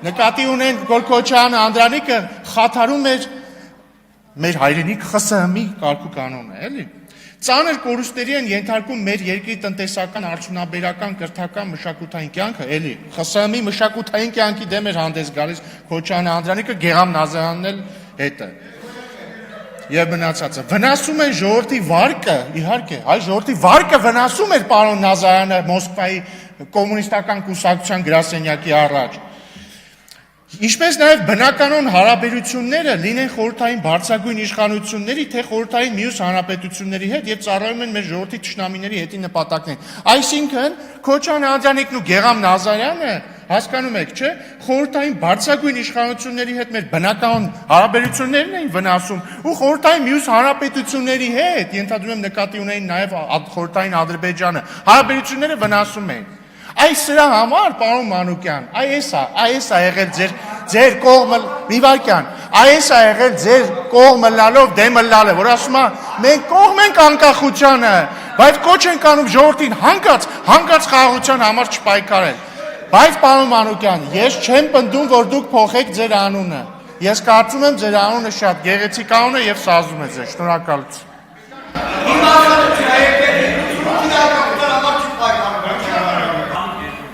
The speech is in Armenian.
Նկատի ունեն Գորգոչյանը Անդրանիկը խաթարում էր մեր հայրենիք ԽՍՀՄ-ի կարգու կանոնը, էլի։ Ծանր կորուստների են ենթարկում մեր երկրի տնտեսական, արդյունաբերական, կրթական, մշակութային կյանքը, էլի։ ԽՍՀՄ-ի մշակութային կյանքի դեմ էր հանդես գալիս Քոչյանը Անդրանիկը, Գեգամ Նազարյանն էլ հետը։ Եվ մնացածը վնասում են ժողովրդի վարկը, իհարկե, այ ժողովրդի վարկը վնասում էր պարոն Նազարյանը Մոսկվայի կոմունիստական կուսակցության գրասենյակի առաջ։ Ինչպես նաև բնականոն հարաբերությունները լինեն խորհրդային բարձրագույն իշխանությունների, թե խորհրդային մյուս հանրապետությունների հետ եւ ծառայում են մեր ժողովրդի թշնամիների հետի նպատակներին։ Այսինքն Քոչյանը Անդրանիկն ու Գեգամ Նազարյանը հասկանում եք, չէ՞, խորհրդային բարձրագույն իշխանությունների հետ մեր բնականոն հարաբերություններն էին վնասում ու խորհրդային մյուս հանրապետությունների հետ, ենթադրում եմ նկատի ունեին նաև խորհրդային Ադրբեջանը, հարաբերությունները վնասում էին։ Այս սրա համար, պարոն Մանուկյան, այս է եղել ձեր կողմը, մի վարքյան, այս է եղել ձեր կողմը լալով դեմը լալը, որ ասում է, մենք կողմ ենք անկախությանը, բայց կոչ ենք անում ժողովրդին հանկարծ խաղաղության համար չպայքարել։ Բայց պարոն Մանուկյան, ես չեմ պնդում, որ դուք փոխեք ձեր անունը։ Ես կարծում եմ ձեր անունը շատ գեղեցիկ անուն է եւ սազում է ձեզ։ Շնորհակալություն։